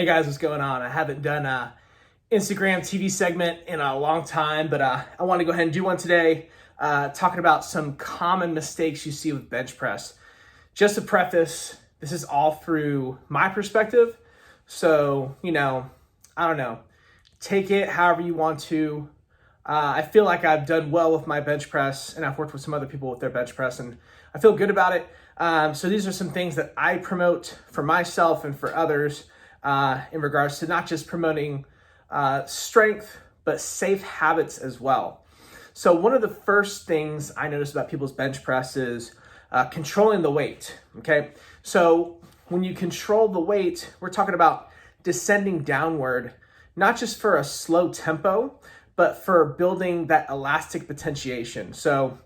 Hey guys, what's going on? I haven't done a Instagram TV segment in a long time, but I want to go ahead and do one today, talking about some common mistakes you see with bench press. Just to preface, this is all through my perspective. So, I don't know, take it however you want to. I feel like I've done well with my bench press, and I've worked with some other people with their bench press, and I feel good about it. So these are some things that I promote for myself and for others in regards to not just promoting strength, but safe habits as well. So one of the first things I noticed about people's bench press is controlling the weight, okay? So when you control the weight, we're talking about descending downward, not just for a slow tempo, but for building that elastic potentiation. So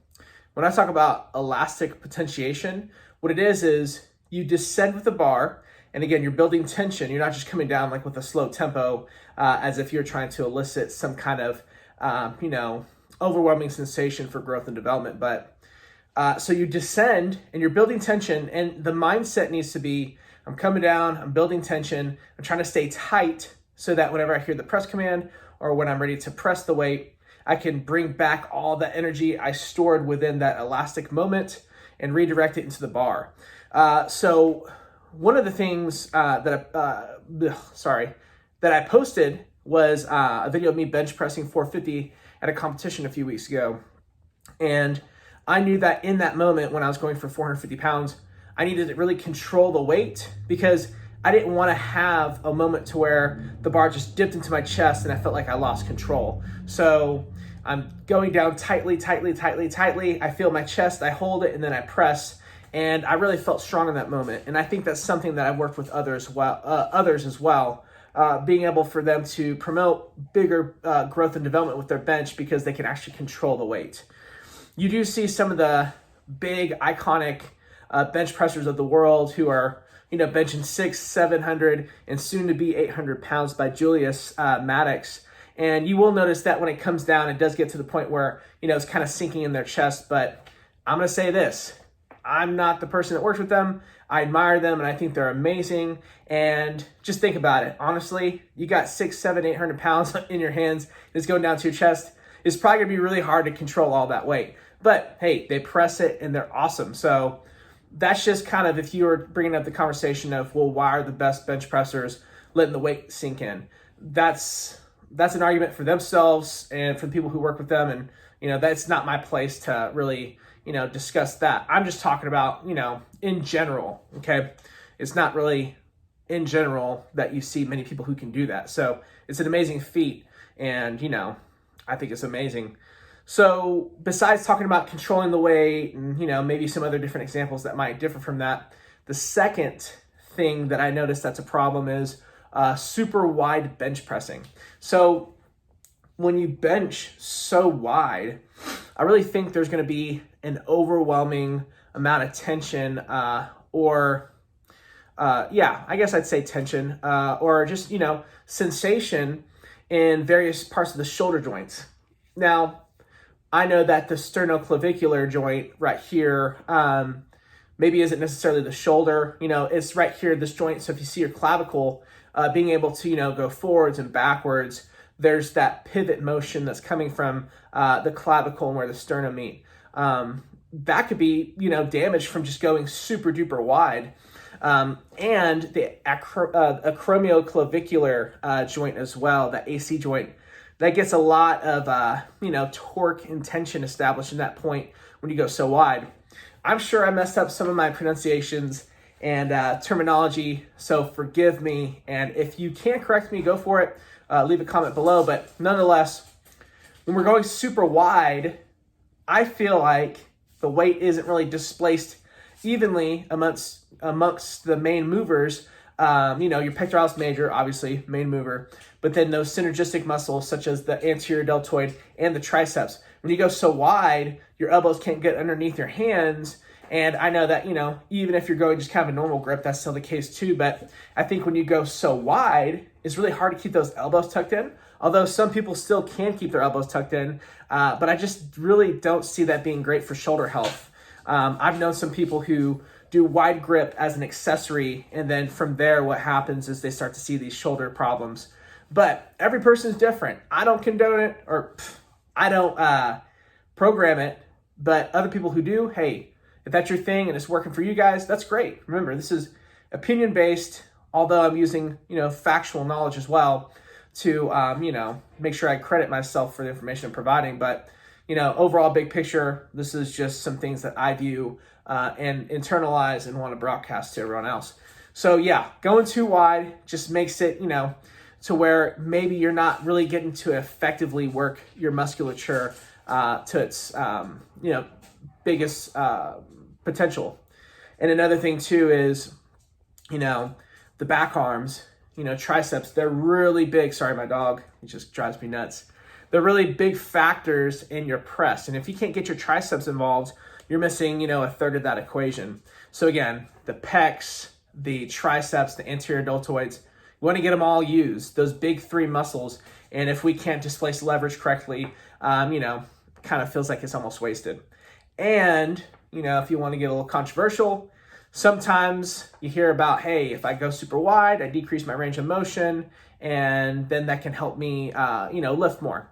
when I talk about elastic potentiation, what it is you descend with the bar, and again, you're building tension. You're not just coming down like with a slow tempo, as if you're trying to elicit some kind of, overwhelming sensation for growth and development. But so you descend and you're building tension, and the mindset needs to be, I'm coming down, I'm building tension, I'm trying to stay tight so that whenever I hear the press command or when I'm ready to press the weight, I can bring back all the energy I stored within that elastic moment and redirect it into the bar. So one of the things that I posted was a video of me bench pressing 450 at a competition a few weeks ago. And I knew that in that moment when I was going for 450 pounds, I needed to really control the weight because I didn't want to have a moment to where the bar just dipped into my chest and I felt like I lost control. So I'm going down tightly. I feel my chest, I hold it, and then I press. And I really felt strong in that moment. And I think that's something that I've worked with others as well, being able for them to promote bigger growth and development with their bench because they can actually control the weight. You do see some of the big iconic bench pressers of the world who are, benching 600, 700 and soon to be 800 pounds by Julius Maddox. And you will notice that when it comes down, it does get to the point where, it's kind of sinking in their chest. But I'm going to say this. I'm not the person that works with them. I admire them and I think they're amazing. And just think about it. Honestly, you got 600, 700, 800 pounds in your hands. It's going down to your chest. It's probably going to be really hard to control all that weight. But hey, they press it and they're awesome. So that's just kind of if you were bringing up the conversation of, well, why are the best bench pressers letting the weight sink in? That's an argument for themselves and for the people who work with them. And, that's not my place to really discuss that. I'm just talking about, in general, okay? It's not really in general that you see many people who can do that. So it's an amazing feat and, I think it's amazing. So besides talking about controlling the weight and, maybe some other different examples that might differ from that, the second thing that I noticed that's a problem is super wide bench pressing. So when you bench so wide, I really think there's going to be an overwhelming amount of tension I guess I'd say tension or just, sensation in various parts of the shoulder joints. Now, I know that the sternoclavicular joint right here maybe isn't necessarily the shoulder, it's right here, this joint. So if you see your clavicle being able to, go forwards and backwards, there's that pivot motion that's coming from the clavicle and where the sternum meet. That could be, damaged from just going super duper wide. And the acromioclavicular joint as well, that AC joint, that gets a lot of, torque and tension established in that point when you go so wide. I'm sure I messed up some of my pronunciations and terminology, so forgive me. And if you can correct me, go for it. Leave a comment below. But nonetheless, when we're going super wide, I feel like the weight isn't really displaced evenly amongst the main movers. Your pectoralis major, obviously, main mover, but then those synergistic muscles such as the anterior deltoid and the triceps. When you go so wide, your elbows can't get underneath your hands. And I know that, even if you're going just kind of a normal grip, that's still the case too. But I think when you go so wide, it's really hard to keep those elbows tucked in. Although some people still can keep their elbows tucked in. But I just really don't see that being great for shoulder health. I've known some people who do wide grip as an accessory. And then from there, what happens is they start to see these shoulder problems. But every person is different. I don't condone it, or I don't program it, but other people who do, hey, if that's your thing and it's working for you guys, that's great. Remember, this is opinion-based, although I'm using, factual knowledge as well to, make sure I credit myself for the information I'm providing. But, overall big picture, this is just some things that I view and internalize and want to broadcast to everyone else. So yeah, going too wide just makes it, to where maybe you're not really getting to effectively work your musculature to its, biggest potential. And another thing too is, the back arms, triceps, they're really big. Sorry, my dog, he just drives me nuts. They're really big factors in your press. And if you can't get your triceps involved, you're missing, a third of that equation. So again, the pecs, the triceps, the anterior deltoids, you want to get them all used, those big three muscles. And if we can't displace leverage correctly, kind of feels like it's almost wasted. And, if you want to get a little controversial, sometimes you hear about, hey, if I go super wide, I decrease my range of motion, and then that can help me, lift more.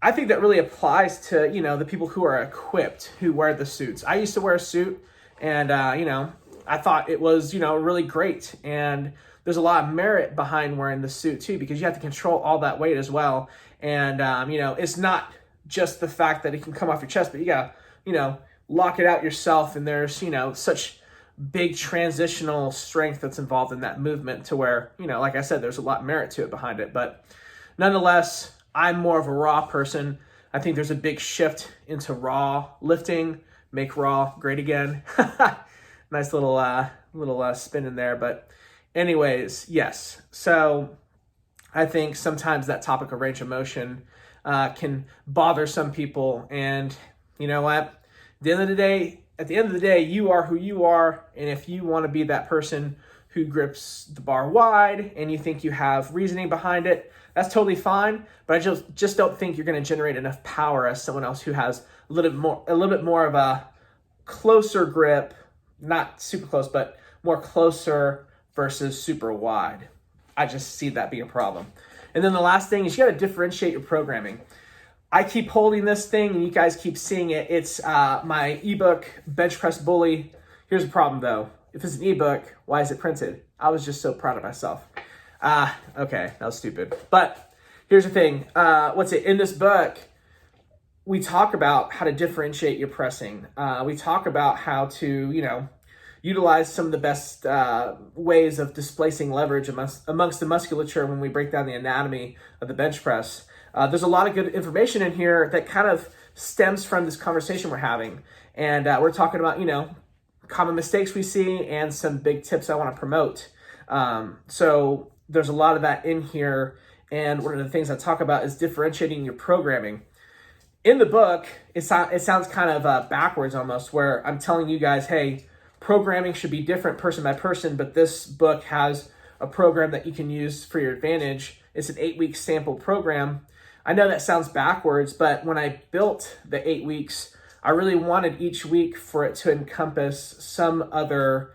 I think that really applies to, the people who are equipped, who wear the suits. I used to wear a suit, and, I thought it was, really great. And there's a lot of merit behind wearing the suit too, because you have to control all that weight as well. And, it's not just the fact that it can come off your chest, but you gotta, lock it out yourself. And there's, such big transitional strength that's involved in that movement to where, like I said, there's a lot of merit to it behind it. But nonetheless, I'm more of a raw person. I think there's a big shift into raw lifting, make raw great again. Nice little spin in there. But anyways, yes. So I think sometimes that topic of range of motion can bother some people. And you know what? At the end of the day, you are who you are. And if you want to be that person who grips the bar wide and you think you have reasoning behind it, that's totally fine. But I just don't think you're going to generate enough power as someone else who has a little bit more of a closer grip, not super close, but more closer versus super wide. I just see that being a problem. And then the last thing is you got to differentiate your programming. I keep holding this thing and you guys keep seeing it. It's my ebook, Bench Press Bully. Here's the problem though. If it's an ebook, why is it printed? I was just so proud of myself. Okay, that was stupid. But here's the thing. In this book, we talk about how to differentiate your pressing. We talk about how to, utilize some of the best ways of displacing leverage amongst the musculature when we break down the anatomy of the bench press. There's a lot of good information in here that kind of stems from this conversation we're having. And we're talking about, common mistakes we see and some big tips I want to promote. So there's a lot of that in here. And one of the things I talk about is differentiating your programming. In the book, it sounds kind of backwards almost, where I'm telling you guys, hey, programming should be different person by person, but this book has a program that you can use for your advantage. It's an 8-week sample program. I know that sounds backwards, but when I built the 8 weeks, I really wanted each week for it to encompass some other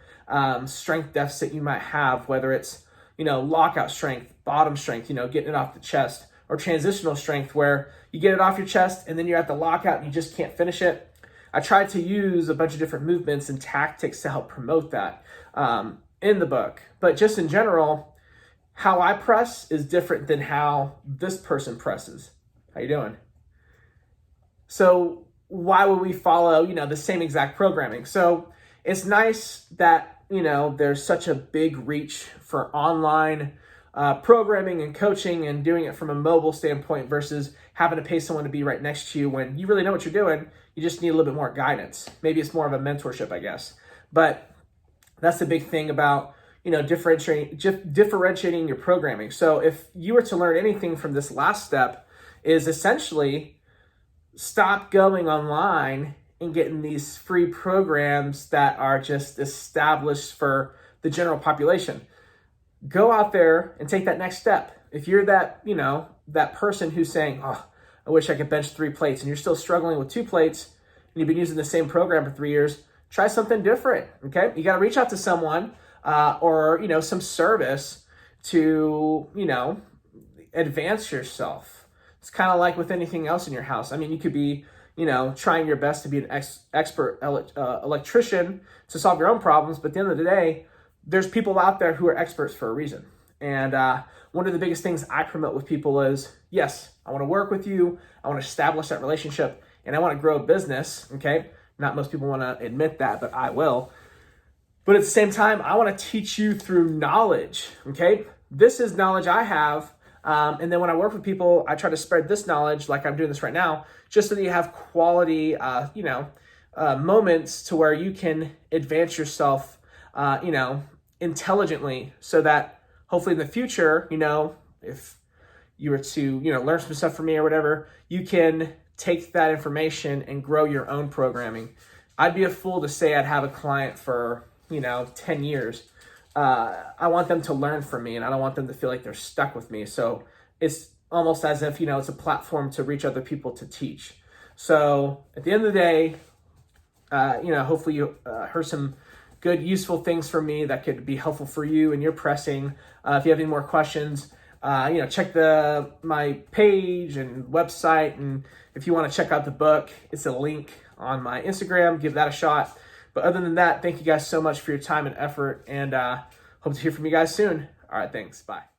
strength deficit you might have, whether it's, lockout strength, bottom strength, getting it off the chest, or transitional strength where you get it off your chest and then you're at the lockout and you just can't finish it. I tried to use a bunch of different movements and tactics to help promote that in the book. But just in general, how I press is different than how this person presses. How you doing? So why would we follow, the same exact programming? So it's nice that, there's such a big reach for online programming and coaching and doing it from a mobile standpoint versus having to pay someone to be right next to you when you really know what you're doing. You just need a little bit more guidance. Maybe it's more of a mentorship, I guess. But that's the big thing about, differentiating your programming. So if you were to learn anything from this last step, is essentially stop going online and getting these free programs that are just established for the general population. Go out there and take that next step. If you're that, that person who's saying, oh, I wish I could bench 3 plates, and you're still struggling with 2 plates, and you've been using the same program for 3 years, try something different. Okay, you got to reach out to someone or some service to advance yourself. It's kind of like with anything else in your house. I mean, you could be trying your best to be an expert electrician to solve your own problems, but at the end of the day, there's people out there who are experts for a reason. And one of the biggest things I promote with people is, yes, I want to work with you, I want to establish that relationship, and I want to grow a business, okay? Not most people want to admit that, but I will. But at the same time, I want to teach you through knowledge, okay? This is knowledge I have, and then when I work with people, I try to spread this knowledge like I'm doing this right now, just so that you have quality, moments to where you can advance yourself, intelligently, so that hopefully in the future, if you were to, learn some stuff from me or whatever, you can take that information and grow your own programming. I'd be a fool to say I'd have a client for, 10 years. I want them to learn from me, and I don't want them to feel like they're stuck with me. So it's almost as if, it's a platform to reach other people to teach. So at the end of the day, hopefully you heard some good, useful things from me that could be helpful for you in your pressing. If you have any more questions, check my page and website. And if you want to check out the book, it's a link on my Instagram. Give that a shot. But other than that, thank you guys so much for your time and effort, and hope to hear from you guys soon. All right, thanks. Bye.